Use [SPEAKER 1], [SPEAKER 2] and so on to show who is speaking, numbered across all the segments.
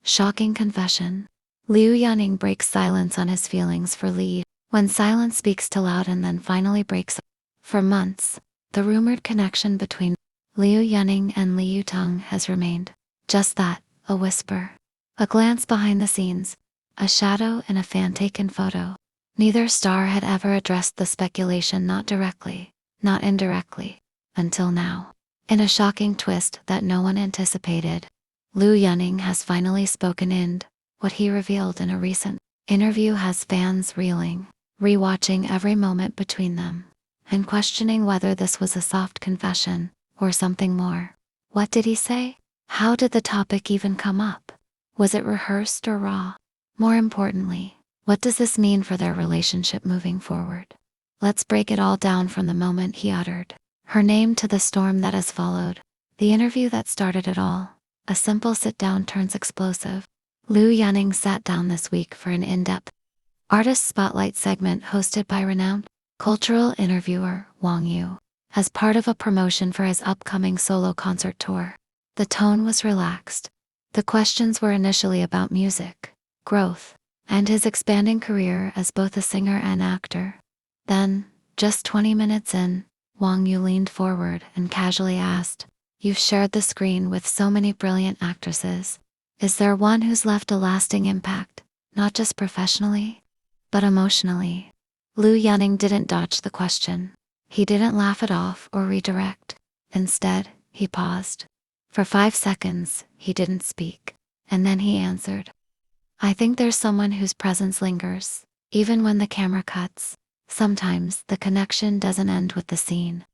[SPEAKER 1] Shocking confession. Liu Yanning breaks silence on his feelings for Li. When silence speaks too loud and then finally breaks. For months, the rumored connection between Liu Yanning and Li Yitong has remained just that, a whisper. A glance behind the scenes, a shadow in a fan-taken photo. Neither star had ever addressed the speculation, not directly, not indirectly, until now. In a shocking twist that no one anticipated, Liu Yanning has finally spoken, and what he revealed in a recent interview has fans reeling, rewatching every moment between them, and questioning whether this was a soft confession or something more. What did he say? How did the topic even come up? Was it rehearsed or raw? More importantly, what does this mean for their relationship moving forward? Let's break it all down from the moment he uttered her name to the storm that has followed. The interview that started it all. A simple sit-down turns explosive. Liu Yanning sat down this week for an in-depth artist spotlight segment hosted by renowned cultural interviewer Wang Yu as part of a promotion for his upcoming solo concert tour. The tone was relaxed. The questions were initially about music, growth, and his expanding career as both a singer and actor. Then, just 20 minutes in, Wang Yu leaned forward and casually asked, "You've shared the screen with so many brilliant actresses. Is there one who's left a lasting impact, not just professionally, but emotionally?" Liu Yanning didn't dodge the question. He didn't laugh it off or redirect. Instead, he paused. For 5 seconds, he didn't speak. And then he answered, "I think there's someone whose presence lingers, even when the camera cuts. Sometimes the connection doesn't end with the scene."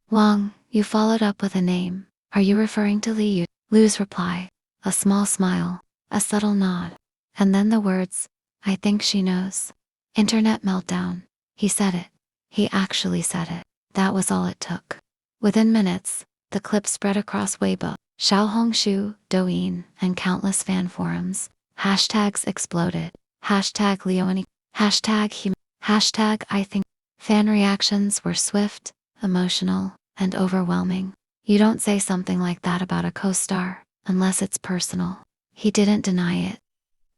[SPEAKER 1] "Wang, you followed up with a name. Are you referring to Liu?" Liu's reply, a small smile, a subtle nod, and then the words, "I think she knows." Internet meltdown. He said it. He actually said it. That was all it took. Within minutes, the clip spread across Weibo, Xiaohongshu, Douyin, and countless fan forums. Hashtags exploded. Hashtag Leonie. Hashtag him. Hashtag I think. Fan reactions were swift, emotional, and overwhelming. You don't say something like that about a co-star, unless it's personal. He didn't deny it.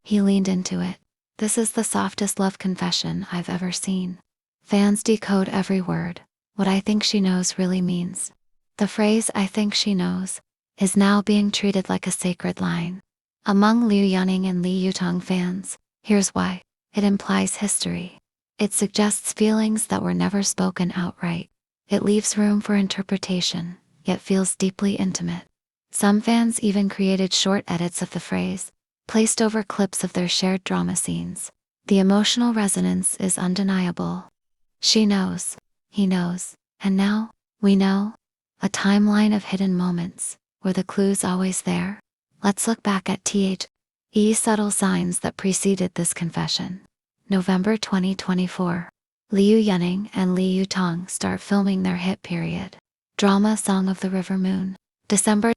[SPEAKER 1] He leaned into it. This is the softest love confession I've ever seen. Fans decode every word. What I think she knows really means. The phrase "I think she knows" is now being treated like a sacred line. Among Liu Yanning and Li Yitong fans, here's why. It implies history. It suggests feelings that were never spoken outright. It leaves room for interpretation, yet feels deeply intimate. Some fans even created short edits of the phrase, placed over clips of their shared drama scenes. The emotional resonance is undeniable. She knows, he knows, and now, we know. A timeline of hidden moments. Were the clues always there? Let's look back at subtle signs that preceded this confession. November 2024. Liu Yanning and Li Yitong start filming their hit period drama Song of the River Moon. December.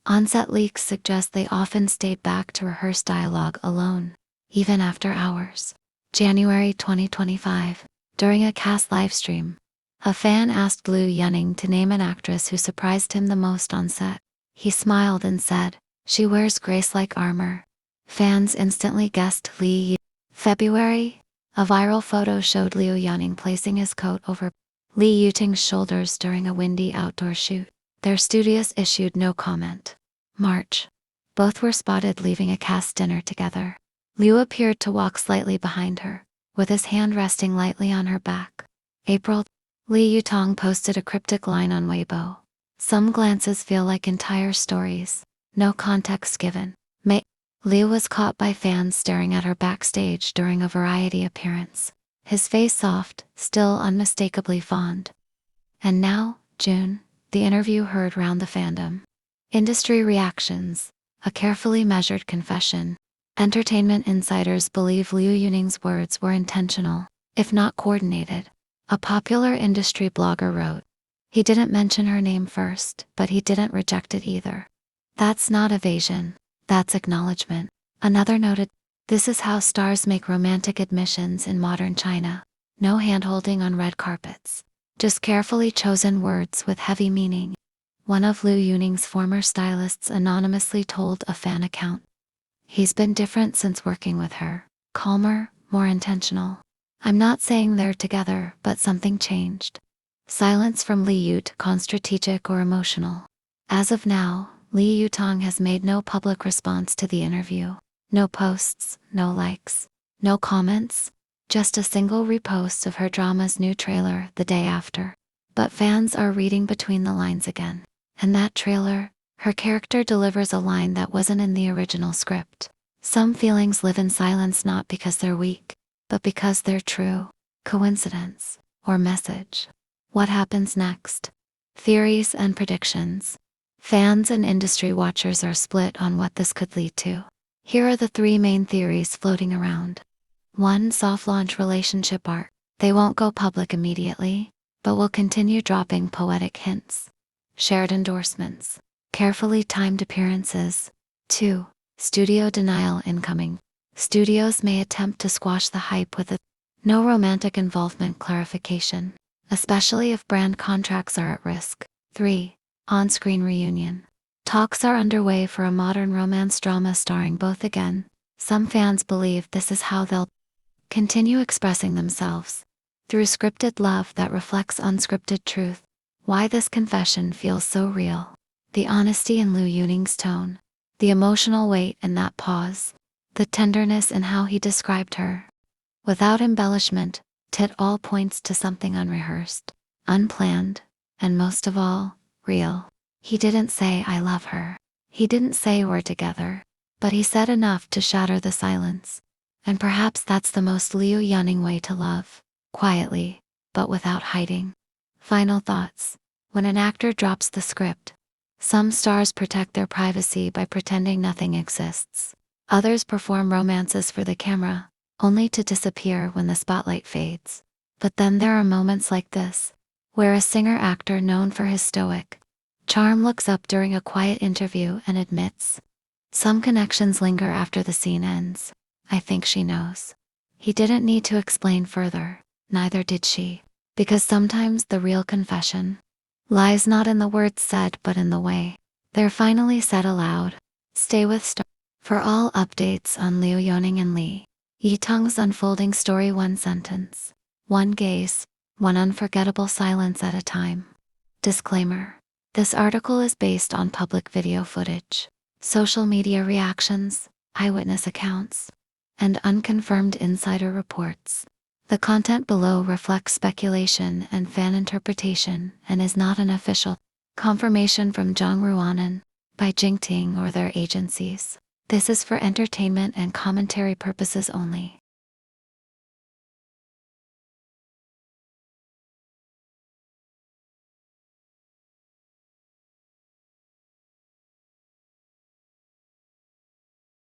[SPEAKER 1] On-set leaks suggest they often stayed back to rehearse dialogue alone, even after hours. January 2025. During a cast livestream, a fan asked Liu Yanning to name an actress who surprised him the most on set. He smiled and said, "She wears grace-like armor." Fans instantly guessed Li. February. A viral photo showed Liu Yanning placing his coat over Li Yitong's shoulders during a windy outdoor shoot. Their studios issued no comment. March. Both were spotted leaving a cast dinner together. Liu appeared to walk slightly behind her, with his hand resting lightly on her back. April. Li Yitong posted a cryptic line on Weibo. Some glances feel like entire stories. No context given. May. Liu was caught by fans staring at her backstage during a variety appearance. His face soft, still unmistakably fond. And now, June. The interview heard round the fandom. Industry reactions. A carefully measured confession. Entertainment insiders believe Liu Yanning's words were intentional, if not coordinated. A popular industry blogger wrote, "He didn't mention her name first, but he didn't reject it either. That's not evasion, that's acknowledgement." Another noted, "This is how stars make romantic admissions in modern China. No hand-holding on red carpets. Just carefully chosen words with heavy meaning." One of Liu Yanning's former stylists anonymously told a fan account, He's been different since working with her. Calmer, more intentional. I'm not saying they're together, but something changed. Silence from Li Yitong, strategic or emotional. As of now, Li Yitong has made no public response to the interview. No posts, no likes, no comments, just a single repost of her drama's new trailer the day after. But fans are reading between the lines again. In that trailer, her character delivers a line that wasn't in the original script. Some feelings live in silence not because they're weak, but because they're true. Coincidence or message? What happens next? Theories and predictions. Fans and industry watchers are split on what this could lead to. Here are the 3 main theories floating around. 1. Soft launch relationship arc. They won't go public immediately, but will continue dropping poetic hints. Shared endorsements. Carefully timed appearances. 2. Studio denial incoming. Studios may attempt to squash the hype with a no romantic involvement clarification, especially if brand contracts are at risk. 3. On-screen reunion. Talks are underway for a modern romance drama starring both again. Some fans believe this is how they'll continue expressing themselves, through scripted love that reflects unscripted truth. Why this confession feels so real. The honesty in Liu Yuning's tone. The emotional weight in that pause. The tenderness in how he described her. Without embellishment, it all points to something unrehearsed, unplanned, and most of all, real. He didn't say I love her. He didn't say we're together. But he said enough to shatter the silence. And perhaps that's the most Liu Yuning way to love. Quietly, but without hiding. Final thoughts. When an actor drops the script, some stars protect their privacy by pretending nothing exists. Others perform romances for the camera, only to disappear when the spotlight fades. But then there are moments like this, where a singer-actor known for his stoic charm looks up during a quiet interview and admits, some connections linger after the scene ends. I think she knows. He didn't need to explain further, neither did she. Because sometimes the real confession lies not in the words said but in the way they're finally said aloud. Stay with Star for all updates on Liu Yuning and Li Yitong's unfolding story. 1 sentence, 1 gaze, 1 unforgettable silence at a time. Disclaimer. This article is based on public video footage, social media reactions, eyewitness accounts, and unconfirmed insider reports. The content below reflects speculation and fan interpretation and is not an official confirmation from Zhang by Jingting or their agencies. This is for entertainment and commentary purposes only.